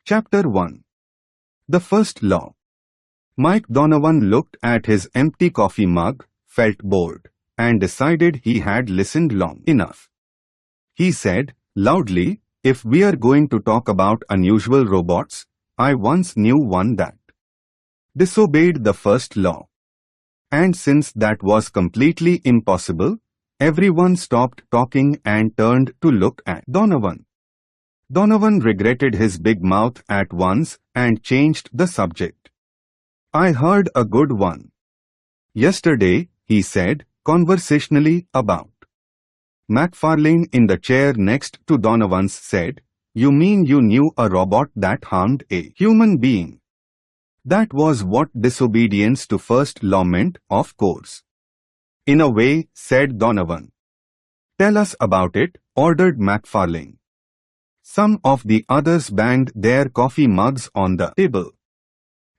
Chapter 1. The First Law. Mike Donovan looked at his empty coffee mug, felt bored, and decided he had listened long enough. He said, loudly, "If we are going to talk about unusual robots, I once knew one that disobeyed the first law." And since that was completely impossible, everyone stopped talking and turned to look at Donovan. Donovan regretted his big mouth at once and changed the subject. "I heard a good one yesterday," he said, conversationally, about McFarlane. In the chair next to Donovan's said, "You mean you knew a robot that harmed a human being?" That was what disobedience to first law meant, of course. "In a way," said Donovan. "Tell us about it," ordered McFarlane. Some of the others banged their coffee mugs on the table.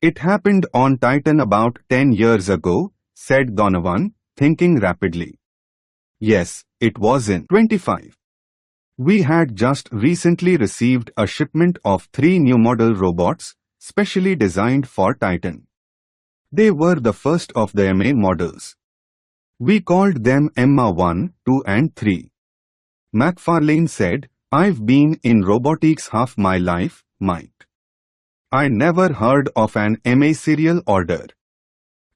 "It happened on Titan about 10 years ago," said Donovan, thinking rapidly. "Yes, it was in 25. We had just recently received a shipment of 3 new model robots, specially designed for Titan. They were the first of the MA models. We called them Emma 1, 2 and 3. McFarlane said, "I've been in robotics half my life, Mike. I never heard of an MA serial order."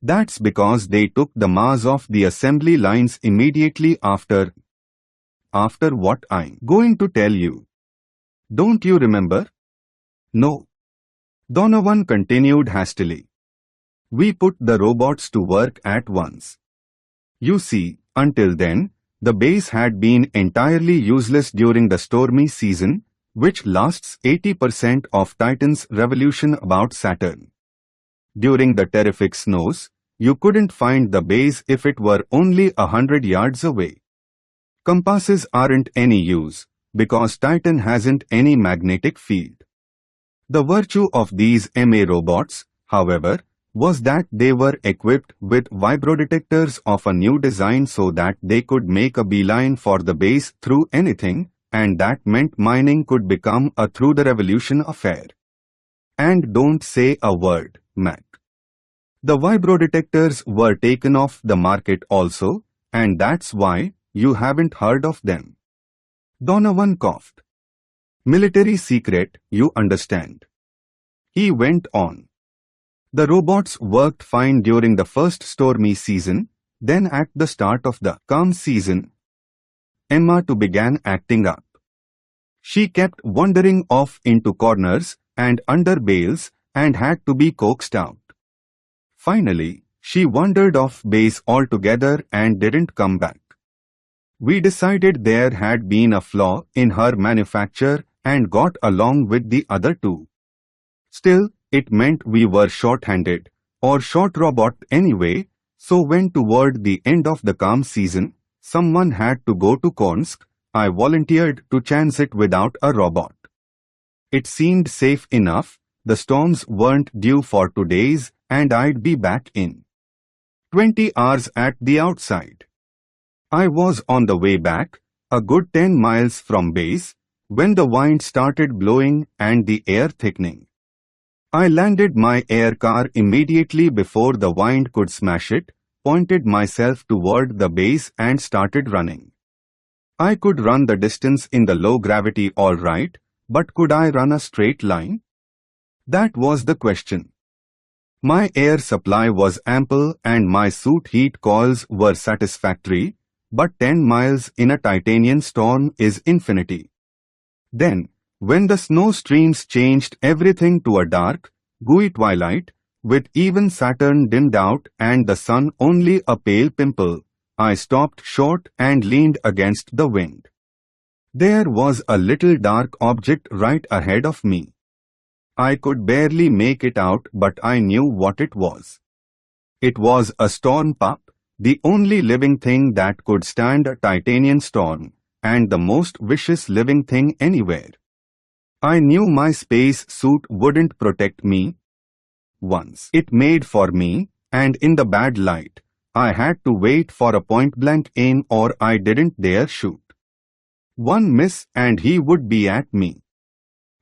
"That's because they took the mass off the assembly lines immediately after what I'm going to tell you. Don't you remember?" "No." Donovan continued hastily. "We put the robots to work at once. You see, until then, the base had been entirely useless during the stormy season, which lasts 80% of Titan's revolution about Saturn. During the terrific snows, you couldn't find the base if it were only 100 yards away. Compasses aren't any use, because Titan hasn't any magnetic field. The virtue of these MA robots, however, was that they were equipped with vibrodetectors of a new design so that they could make a beeline for the base through anything, and that meant mining could become a through-the-revolution affair. And don't say a word, Mac. The vibrodetectors were taken off the market also, and that's why you haven't heard of them." Donovan coughed. "Military secret, you understand." He went on. "The robots worked fine during the first stormy season, then at the start of the calm season, Emma too began acting up. She kept wandering off into corners and under bales and had to be coaxed out. Finally, she wandered off base altogether and didn't come back. We decided there had been a flaw in her manufacture and got along with the other two. Still, it meant we were short-handed, or short robot anyway, so when toward the end of the calm season, someone had to go to Kornsk, I volunteered to chance it without a robot. It seemed safe enough, the storms weren't due for 2 days, and I'd be back in 20 hours at the outside. I was on the way back, a good 10 miles from base, when the wind started blowing and the air thickening. I landed my air car immediately before the wind could smash it, pointed myself toward the base and started running. I could run the distance in the low gravity all right, but could I run a straight line? That was the question. My air supply was ample and my suit heat coils were satisfactory, but 10 miles in a Titanian storm is infinity. Then, when the snow streams changed everything to a dark, gooey twilight, with even Saturn dimmed out and the sun only a pale pimple, I stopped short and leaned against the wind. There was a little dark object right ahead of me. I could barely make it out, but I knew what it was. It was a storm pup, the only living thing that could stand a Titanian storm, and the most vicious living thing anywhere. I knew my space suit wouldn't protect me. Once it made for me, and in the bad light, I had to wait for a point-blank aim or I didn't dare shoot. One miss and he would be at me.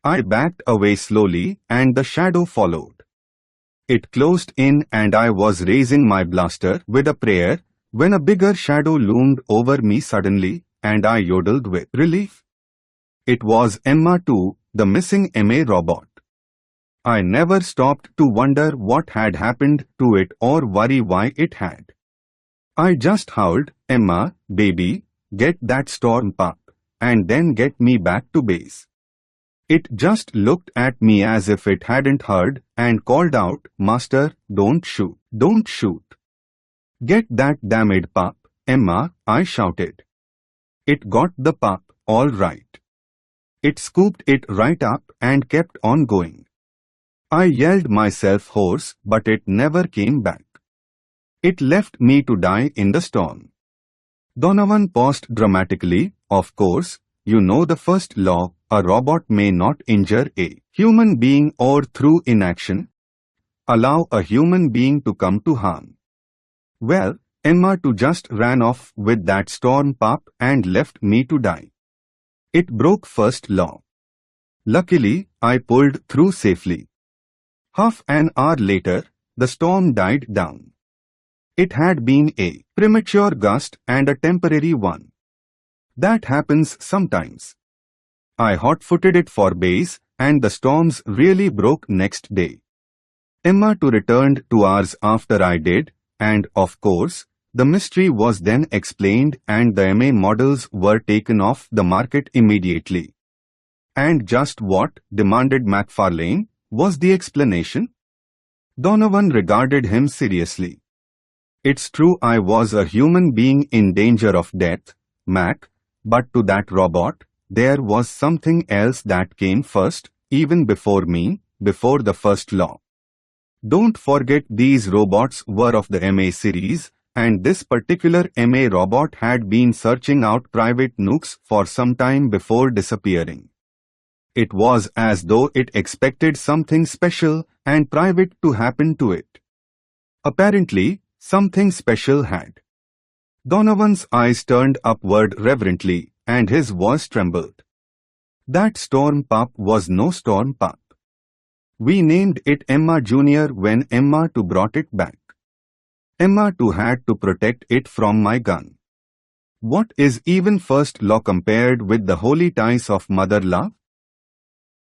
I backed away slowly and the shadow followed. It closed in and I was raising my blaster with a prayer when a bigger shadow loomed over me suddenly and I yodeled with relief. It was Emma 2, the missing MA robot. I never stopped to wonder what had happened to it or worry why it had. I just howled, "Emma, baby, get that storm pup, and then get me back to base." It just looked at me as if it hadn't heard and called out, "Master, don't shoot, don't shoot. Get that damned pup, Emma," I shouted. It got the pup, all right. It scooped it right up and kept on going. I yelled myself hoarse, but it never came back. It left me to die in the storm. Donovan paused dramatically. Of course, you know the first law, a robot may not injure a human being or through inaction allow a human being to come to harm. Well, Emma 2 just ran off with that storm pup and left me to die. It broke first law. Luckily, I pulled through safely. Half an hour later, the storm died down. It had been a premature gust and a temporary one. That happens sometimes. I hot-footed it for base, and the storms really broke next day. Emma 2 returned 2 hours after I did, and of course, the mystery was then explained and the MA models were taken off the market immediately. And just what, demanded McFarlane, was the explanation? Donovan regarded him seriously. It's true I was a human being in danger of death, Mac, but to that robot, there was something else that came first, even before me, before the first law. Don't forget these robots were of the MA series, and this particular MA robot had been searching out private nukes for some time before disappearing. It was as though it expected something special and private to happen to it. Apparently, something special had. Donovan's eyes turned upward reverently, and his voice trembled. That storm pup was no storm pup. We named it Emma Jr. when Emma 2 brought it back. Emma 2 had to protect it from my gun. What is even first law compared with the holy ties of mother love?